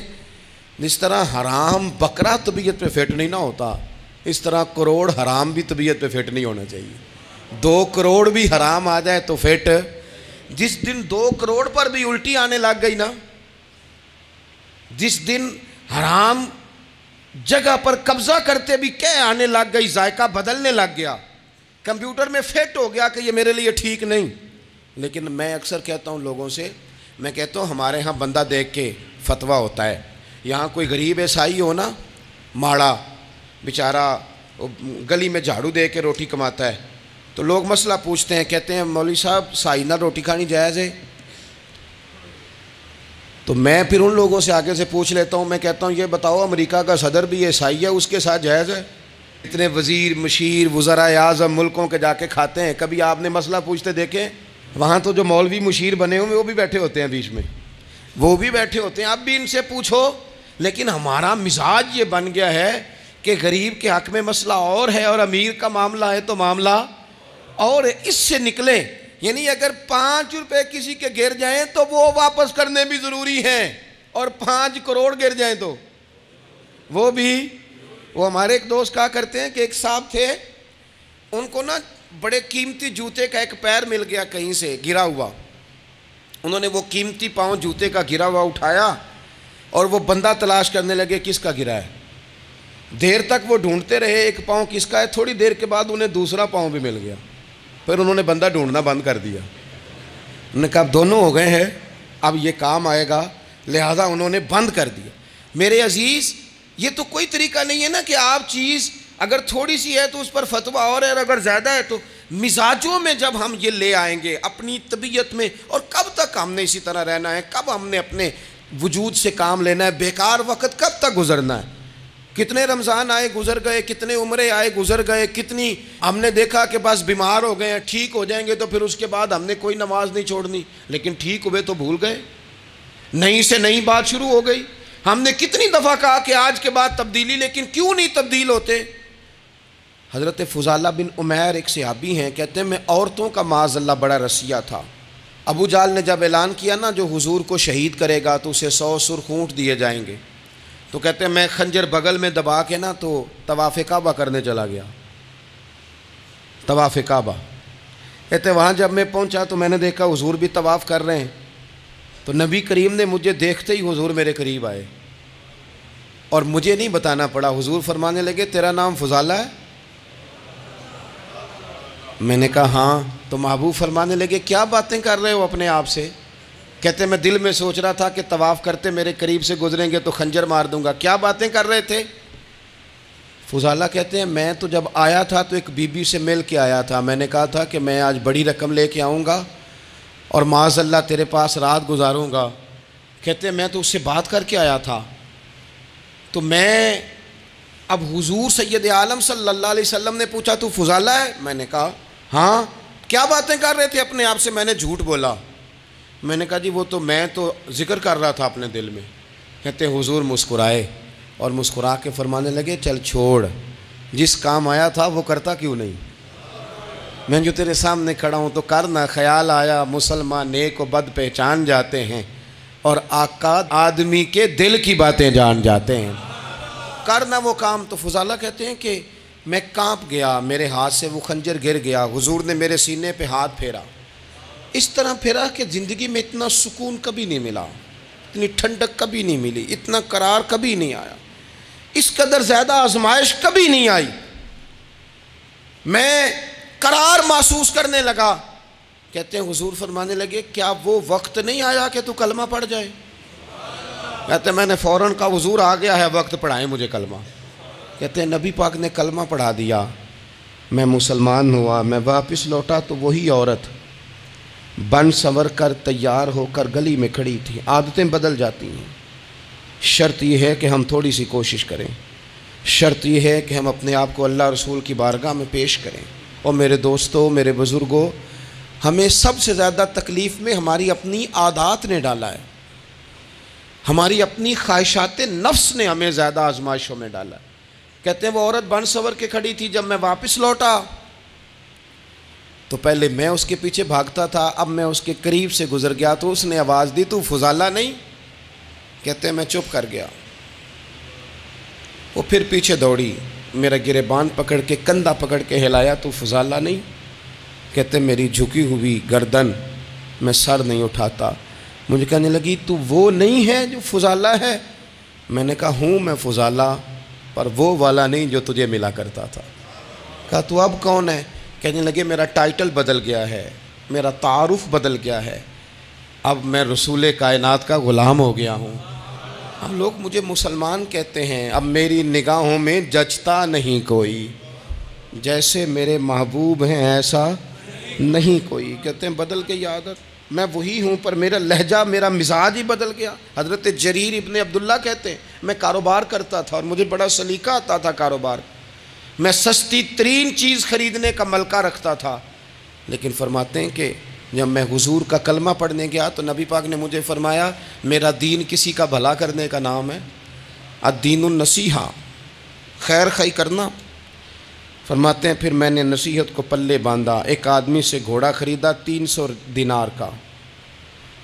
جس طرح حرام بکرا طبیعت پہ فٹ نہیں نہ ہوتا، اس طرح کروڑ حرام بھی طبیعت پہ فٹ نہیں ہونا چاہیے. 2 کروڑ بھی حرام آ جائے تو فٹ. جس دن 2 کروڑ پر بھی الٹی آنے لگ گئی نا، جس دن حرام جگہ پر قبضہ کرتے بھی کہہ آنے لگ گئی، ذائقہ بدلنے لگ گیا، کمپیوٹر میں فٹ ہو گیا کہ یہ میرے لیے ٹھیک نہیں. لیکن میں اکثر کہتا ہوں لوگوں سے، میں کہتا ہوں ہمارے ہاں بندہ دیکھ کے فتویٰ ہوتا ہے. یہاں کوئی غریب عیسائی ہو نا، ماڑا بیچارہ گلی میں جھاڑو دے کے روٹی کماتا ہے، تو لوگ مسئلہ پوچھتے ہیں، کہتے ہیں مولوی صاحب سائنہ روٹی کھانی جائز ہے؟ تو میں پھر ان لوگوں سے آگے سے پوچھ لیتا ہوں، میں کہتا ہوں یہ بتاؤ امریکہ کا صدر بھی عیسائی ہے، اس کے ساتھ جائز ہے؟ اتنے وزیر مشیر وزراء اعظم ملکوں کے جا کے کھاتے ہیں، کبھی آپ نے مسئلہ پوچھتے دیکھیں؟ وہاں تو جو مولوی مشیر بنے ہوئے وہ بھی بیٹھے ہوتے ہیں بیچ میں، وہ بھی بیٹھے ہوتے ہیں، اب بھی ان سے پوچھو. لیکن ہمارا مزاج یہ بن گیا ہے کہ غریب کے حق میں مسئلہ اور ہے اور امیر کا معاملہ ہے تو معاملہ اور ہے. اس سے نکلیں، یعنی اگر 5 روپے کسی کے گر جائیں تو وہ واپس کرنے بھی ضروری ہیں، اور 5 کروڑ گر جائیں تو وہ بھی. وہ ہمارے ایک دوست کہا کرتے ہیں کہ ایک صاحب تھے، ان کو نا بڑے قیمتی جوتے کا ایک پیر مل گیا کہیں سے گرا ہوا. انہوں نے وہ قیمتی پاؤں جوتے کا گرا ہوا اٹھایا اور وہ بندہ تلاش کرنے لگے کس کا گرا ہے. دیر تک وہ ڈھونڈتے رہے ایک پاؤں کس کا ہے، تھوڑی دیر کے بعد انہیں دوسرا پاؤں بھی مل گیا. پھر انہوں نے بندہ ڈھونڈنا بند کر دیا. انہوں نے کہا اب دونوں ہو گئے ہیں، اب یہ کام آئے گا، لہذا انہوں نے بند کر دیا. میرے عزیز، یہ تو کوئی طریقہ نہیں ہے نا کہ آپ چیز اگر تھوڑی سی ہے تو اس پر فتویٰ اور ہے، اور اگر زیادہ ہے تو مزاجوں میں جب ہم یہ لے آئیں گے اپنی طبیعت میں، اور کب تک ہم نے اسی طرح رہنا ہے؟ کب ہم نے اپنے وجود سے کام لینا ہے؟ بیکار وقت کب تک گزرنا ہے؟ کتنے رمضان آئے گزر گئے، کتنے عمرے آئے گزر گئے، کتنی ہم نے دیکھا کہ بس بیمار ہو گئے ہیں، ٹھیک ہو جائیں گے تو پھر اس کے بعد ہم نے کوئی نماز نہیں چھوڑنی، لیکن ٹھیک ہوئے تو بھول گئے، نئی سے نئی بات شروع ہو گئی. ہم نے کتنی دفعہ کہا کہ آج کے بعد تبدیلی، لیکن کیوں نہیں تبدیل ہوتے؟ حضرت فضالہ بن عمیر ایک صحابی ہیں، کہتے ہیں میں عورتوں کا معاذ اللہ بڑا رسیہ تھا. ابو جہل نے جب اعلان کیا نا جو حضور کو شہید کرے گا تو اسے 100 سرخ اونٹ دیے جائیں گے، تو کہتے ہیں میں خنجر بغل میں دبا کے نا تو طواف کعبہ کرنے چلا گیا. طواف کعبہ کہتے ہیں وہاں جب میں پہنچا تو میں نے دیکھا حضور بھی طواف کر رہے ہیں، تو نبی کریم نے مجھے دیکھتے ہی حضور میرے قریب آئے، اور مجھے نہیں بتانا پڑا، حضور فرمانے لگے تیرا نام فضالہ ہے؟ میں نے کہا ہاں. تو محبوب فرمانے لگے کیا باتیں کر رہے ہو اپنے آپ سے؟ کہتے میں دل میں سوچ رہا تھا کہ طواف کرتے میرے قریب سے گزریں گے تو خنجر مار دوں گا. کیا باتیں کر رہے تھے؟ فضالہ کہتے ہیں میں تو جب آیا تھا تو ایک بی بی سے مل کے آیا تھا، میں نے کہا تھا کہ میں آج بڑی رقم لے کے آؤں گا اور معاذ اللہ تیرے پاس رات گزاروں گا. کہتے ہیں میں تو اس سے بات کر کے آیا تھا. تو میں اب حضور سید عالم صلی اللہ علیہ وسلم نے پوچھا تو فضالہ ہے؟ میں نے کہا ہاں. کیا باتیں کر رہے تھے اپنے آپ سے؟ میں نے جھوٹ بولا. میں نے کہا جی وہ تو میں تو ذکر کر رہا تھا اپنے دل میں. کہتے ہیں حضور مسکرائے اور مسکرا کے فرمانے لگے چل چھوڑ، جس کام آیا تھا وہ کرتا کیوں نہیں؟ میں جو تیرے سامنے کھڑا ہوں تو کرنا. خیال آیا مسلمان نیک و بد پہچان جاتے ہیں، اور آقا آدمی کے دل کی باتیں جان جاتے ہیں. کرنا وہ کام. تو فضالہ کہتے ہیں کہ میں کانپ گیا، میرے ہاتھ سے وہ خنجر گر گیا، حضور نے میرے سینے پہ ہاتھ پھیرا، اس طرح پھیرا کہ زندگی میں اتنا سکون کبھی نہیں ملا، اتنی ٹھنڈک کبھی نہیں ملی، اتنا قرار کبھی نہیں آیا، اس قدر زیادہ آزمائش کبھی نہیں آئی. میں قرار محسوس کرنے لگا. کہتے ہیں حضور فرمانے لگے کیا وہ وقت نہیں آیا کہ تو کلمہ پڑھ جائے؟ کہتے ہیں میں نے فوراً کہا حضور آ گیا ہے وقت، پڑھائیں مجھے کلمہ. کہتے ہیں نبی پاک نے کلمہ پڑھا دیا، میں مسلمان ہوا. میں واپس لوٹا تو وہی عورت بن سنور کر تیار ہو کر گلی میں کھڑی تھی. عادتیں بدل جاتی ہیں. شرط یہ ہے کہ ہم تھوڑی سی کوشش کریں، شرط یہ ہے کہ ہم اپنے آپ کو اللہ رسول کی بارگاہ میں پیش کریں. اور میرے دوستوں، میرے بزرگوں، ہمیں سب سے زیادہ تکلیف میں ہماری اپنی عادات نے ڈالا ہے، ہماری اپنی خواہشات نفس نے ہمیں زیادہ آزمائشوں میں ڈالا ہے. کہتے ہیں وہ عورت بن سنور کے کھڑی تھی. جب میں واپس لوٹا تو پہلے میں اس کے پیچھے بھاگتا تھا، اب میں اس کے قریب سے گزر گیا تو اس نے آواز دی، تو فضالہ نہیں؟ کہتے ہیں میں چپ کر گیا۔ وہ پھر پیچھے دوڑی، میرا گریبان پکڑ کے کندھا پکڑ کے ہلایا، تو فضالہ نہیں؟ کہتے ہیں میری جھکی ہوئی گردن، میں سر نہیں اٹھاتا۔ مجھے کہنے لگی تو وہ نہیں ہے جو فضالہ ہے؟ میں نے کہا ہوں میں فضالہ، پر وہ والا نہیں جو تجھے ملا کرتا تھا۔ کہا تو اب کون ہے؟ کہنے لگے میرا ٹائٹل بدل گیا ہے، میرا تعارف بدل گیا ہے، اب میں رسول کائنات کا غلام ہو گیا ہوں۔ اب لوگ مجھے مسلمان کہتے ہیں، اب میری نگاہوں میں جچتا نہیں کوئی، جیسے میرے محبوب ہیں ایسا نہیں کوئی۔ کہتے ہیں بدل گئی عادت، میں وہی ہوں پر میرا لہجہ، میرا مزاج ہی بدل گیا۔ حضرت جریر ابن عبداللہ کہتے ہیں میں کاروبار کرتا تھا اور مجھے بڑا سلیقہ آتا تھا کاروبار، میں سستی ترین چیز خریدنے کا ملکہ رکھتا تھا، لیکن فرماتے ہیں کہ جب میں حضور کا کلمہ پڑھنے گیا تو نبی پاک نے مجھے فرمایا میرا دین کسی کا بھلا کرنے کا نام ہے، الدین النصیحہ، خیر خی کرنا۔ فرماتے ہیں پھر میں نے نصیحت کو پلے باندھا، ایک آدمی سے گھوڑا خریدا 300 دینار کا،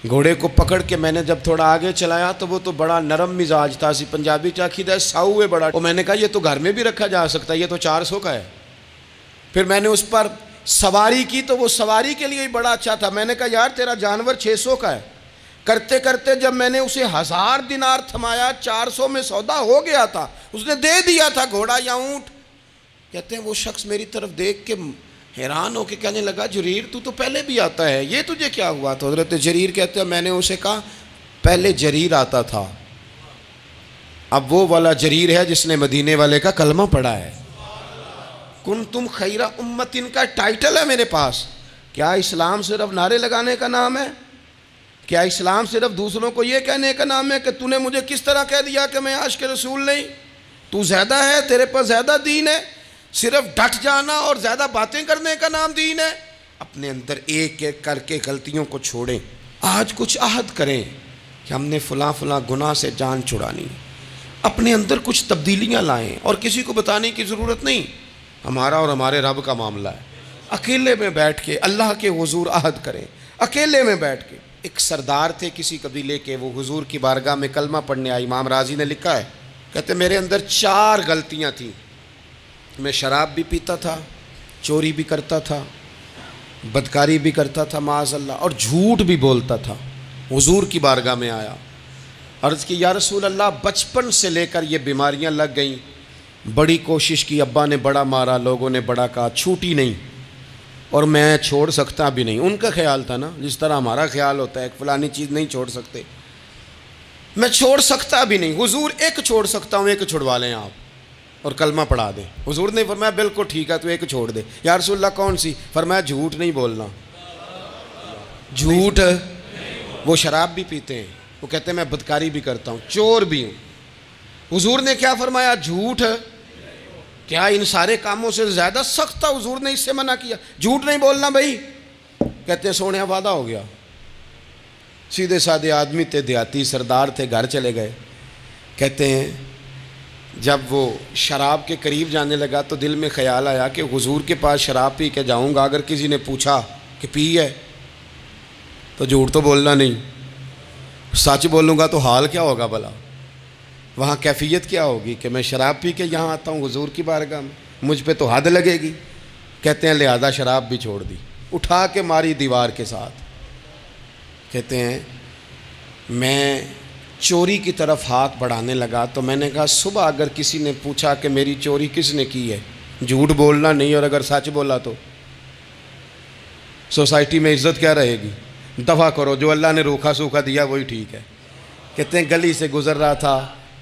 گھوڑے کو پکڑ کے میں نے جب تھوڑا آگے چلایا تو وہ تو بڑا نرم مزاج تھا، پنجابی چاکھیدہ ہے ساؤ ہے بڑا، اور میں نے کہا یہ تو گھر میں بھی رکھا جا سکتا ہے، یہ تو 400 کا ہے۔ پھر میں نے اس پر سواری کی تو وہ سواری کے لیے ہی بڑا اچھا تھا، میں نے کہا یار تیرا جانور 600 کا ہے۔ کرتے کرتے جب میں نے اسے 1000 دینار تھمایا، 400 میں سودا ہو گیا تھا، اس نے دے دیا تھا گھوڑا یا اونٹ۔ کہتے ہیں وہ شخص میری طرف دیکھ کے حیران ہو کے کہنے لگا جریر تو پہلے بھی آتا ہے، یہ تجھے کیا ہوا؟ تو حضرت جریر کہتے ہیں میں نے اسے کہا پہلے جریر آتا تھا، اب وہ والا جریر ہے جس نے مدینے والے کا کلمہ پڑھا ہے۔ کنتم خیر امتن کا ٹائٹل ہے میرے پاس۔ کیا اسلام صرف نعرے لگانے کا نام ہے؟ کیا اسلام صرف دوسروں کو یہ کہنے کا نام ہے کہ تو نے مجھے کس طرح کہہ دیا کہ میں عاشق رسول نہیں؟ تو زیادہ ہے، تیرے پر زیادہ دین ہے، صرف ڈٹ جانا اور زیادہ باتیں کرنے کا نام دین ہے؟ اپنے اندر ایک ایک کر کے غلطیوں کو چھوڑیں، آج کچھ عہد کریں کہ ہم نے فلاں فلاں گناہ سے جان چھڑانی، اپنے اندر کچھ تبدیلیاں لائیں، اور کسی کو بتانے کی ضرورت نہیں، ہمارا اور ہمارے رب کا معاملہ ہے۔ اکیلے میں بیٹھ کے اللہ کے حضور عہد کریں، اکیلے میں بیٹھ کے۔ ایک سردار تھے کسی قبیلے کے، وہ حضور کی بارگاہ میں کلمہ پڑھنے آئے، امام راضی نے لکھا ہے، کہتے میرے اندر 4 غلطیاں تھیں، میں شراب بھی پیتا تھا، چوری بھی کرتا تھا، بدکاری بھی کرتا تھا معاذ اللہ، اور جھوٹ بھی بولتا تھا۔ حضور کی بارگاہ میں آیا، عرض کی یا رسول اللہ بچپن سے لے کر یہ بیماریاں لگ گئیں، بڑی کوشش کی، ابا نے بڑا مارا، لوگوں نے بڑا کہا، چھوٹی نہیں، اور میں چھوڑ سکتا بھی نہیں۔ ان کا خیال تھا نا جس طرح ہمارا خیال ہوتا ہے فلانی چیز نہیں چھوڑ سکتے، میں چھوڑ سکتا بھی نہیں۔ حضور ایک چھوڑ سکتا ہوں، ایک چھڑوا لیں آپ اور کلمہ پڑھا دیں۔ حضور نے فرمایا بالکل ٹھیک ہے، تو ایک چھوڑ دے۔ یا رسول اللہ کون سی؟ فرمایا جھوٹ نہیں بولنا۔ جھوٹ، وہ شراب بھی پیتے ہیں، وہ کہتے ہیں میں بدکاری بھی کرتا ہوں، چور بھی ہوں۔ حضور نے کیا فرمایا؟ جھوٹ۔ کیا ان سارے کاموں سے زیادہ سخت تھا حضور نے اس سے منع کیا؟ جھوٹ نہیں بولنا بھائی۔ کہتے ہیں سونے وعدہ ہو گیا۔ سیدھے سادے آدمی تھے، دیہاتی سردار تھے، گھر چلے گئے۔ کہتے ہیں جب وہ شراب کے قریب جانے لگا تو دل میں خیال آیا کہ حضور کے پاس شراب پی کے جاؤں گا، اگر کسی نے پوچھا کہ پی ہے تو جھوٹ تو بولنا نہیں، سچ بولوں گا تو حال کیا ہوگا بھلا، وہاں کیفیت کیا ہوگی کہ میں شراب پی کے یہاں آتا ہوں حضور کی بارگاہ میں، مجھ پہ تو حد لگے گی۔ کہتے ہیں لہذا شراب بھی چھوڑ دی، اٹھا کے ماری دیوار کے ساتھ۔ کہتے ہیں میں چوری کی طرف ہاتھ بڑھانے لگا تو میں نے کہا صبح اگر کسی نے پوچھا کہ میری چوری کس نے کی ہے، جھوٹ بولنا نہیں، اور اگر سچ بولا تو سوسائٹی میں عزت کیا رہے گی؟ دفع کرو، جو اللہ نے روکھا سوکھا دیا وہی ٹھیک ہے۔ کہتے ہیں گلی سے گزر رہا تھا،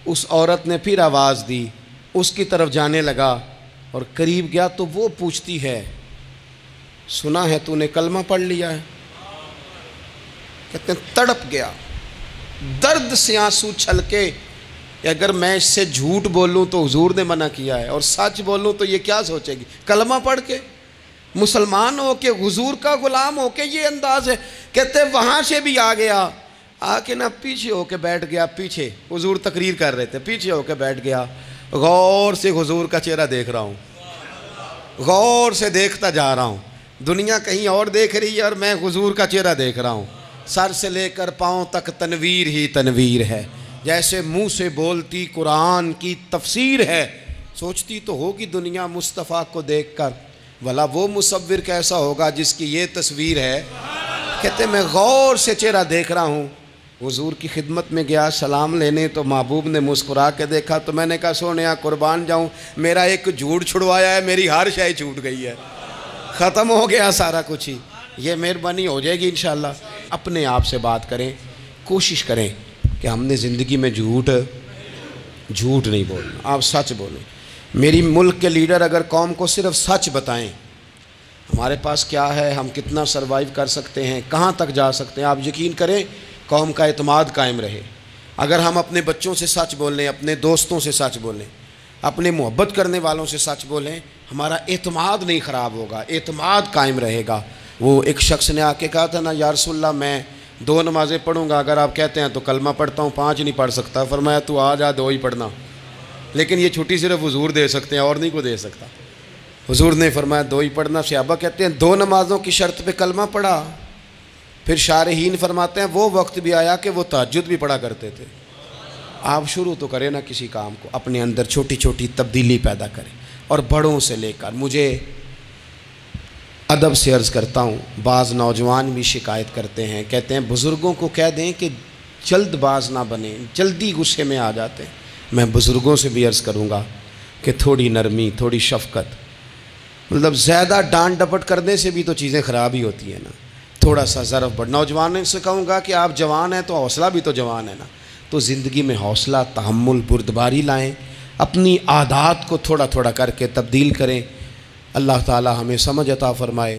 اس عورت نے پھر آواز دی، اس کی طرف جانے لگا اور قریب گیا تو وہ پوچھتی ہے سنا ہے تو نے کلمہ پڑھ لیا ہے؟ کہتے ہیں تڑپ گیا، درد سے آنسو چھلکے کہ اگر میں اس سے جھوٹ بولوں تو حضور نے منع کیا ہے، اور سچ بولوں تو یہ کیا سوچے گی؟ کلمہ پڑھ کے مسلمان ہو کے حضور کا غلام ہو کے یہ انداز ہے۔ کہتے ہیں وہاں سے بھی آ گیا، آ کے نہ پیچھے ہو کے بیٹھ گیا، پیچھے حضور تقریر کر رہے تھے، پیچھے ہو کے بیٹھ گیا، غور سے حضور کا چہرہ دیکھ رہا ہوں، غور سے دیکھتا جا رہا ہوں۔ دنیا کہیں اور دیکھ رہی ہے اور میں حضور کا چہرہ دیکھ رہا ہوں. سر سے لے کر پاؤں تک تنویر ہی تنویر ہے. جیسے منہ سے بولتی قرآن کی تفسیر ہے. سوچتی تو ہوگی دنیا مصطفیٰ کو دیکھ کر بھلا وہ مصور کیسا ہوگا جس کی یہ تصویر ہے. کہتے میں غور سے چہرہ دیکھ رہا ہوں. حضور کی خدمت میں گیا سلام لینے تو محبوب نے مسکرا کے دیکھا تو میں نے کہا سونیا قربان جاؤں, میرا ایک جھوٹ چھڑوایا ہے, میری ہر شے چھوٹ گئی ہے, ختم ہو گیا سارا کچھ ہی. یہ مہربانی ہو جائے گی انشاءاللہ. اپنے آپ سے بات کریں, کوشش کریں کہ ہم نے زندگی میں جھوٹ نہیں بولنا, آپ سچ بولیں. میری ملک کے لیڈر اگر قوم کو صرف سچ بتائیں ہمارے پاس کیا ہے, ہم کتنا سروائیو کر سکتے ہیں, کہاں تک جا سکتے ہیں, آپ یقین کریں قوم کا اعتماد قائم رہے. اگر ہم اپنے بچوں سے سچ بولیں, اپنے دوستوں سے سچ بولیں, اپنے محبت کرنے والوں سے سچ بولیں, ہمارا اعتماد نہیں خراب ہوگا, اعتماد قائم رہے گا. وہ ایک شخص نے آ کے کہا تھا نا یا رسول اللہ میں 2 نمازیں پڑھوں گا, اگر آپ کہتے ہیں تو کلمہ پڑھتا ہوں, 5 نہیں پڑھ سکتا. فرمایا تو آ جا 2 ہی پڑھنا, لیکن یہ چھٹی صرف حضور دے سکتے ہیں اور نہیں کو دے سکتا. حضور نے فرمایا 2 ہی پڑھنا. صحابہ کہتے ہیں 2 نمازوں کی شرط پہ کلمہ پڑھا. پھر شارحین فرماتے ہیں وہ وقت بھی آیا کہ وہ تہجد بھی پڑھا کرتے تھے. آپ شروع تو کریں نا کسی کام کو, اپنے اندر چھوٹی چھوٹی تبدیلی پیدا کریں. اور بڑوں سے لے کر, مجھے ادب سے عرض کرتا ہوں, بعض نوجوان بھی شکایت کرتے ہیں, کہتے ہیں بزرگوں کو کہہ دیں کہ جلد باز نہ بنیں, جلدی غصے میں آ جاتے ہیں. میں بزرگوں سے بھی عرض کروں گا کہ تھوڑی نرمی, تھوڑی شفقت, مطلب زیادہ ڈانٹ ڈپٹ کرنے سے بھی تو چیزیں خراب ہی ہوتی ہیں نا. تھوڑا سا ظرف بڑھ. نوجوانوں سے کہوں گا کہ آپ جوان ہیں تو حوصلہ بھی تو جوان ہے نا, تو زندگی میں حوصلہ, تحمل, بردباری لائیں. اپنی عادات کو تھوڑا تھوڑا کر کے تبدیل کریں. اللہ تعالی ہمیں سمجھ عطا فرمائے.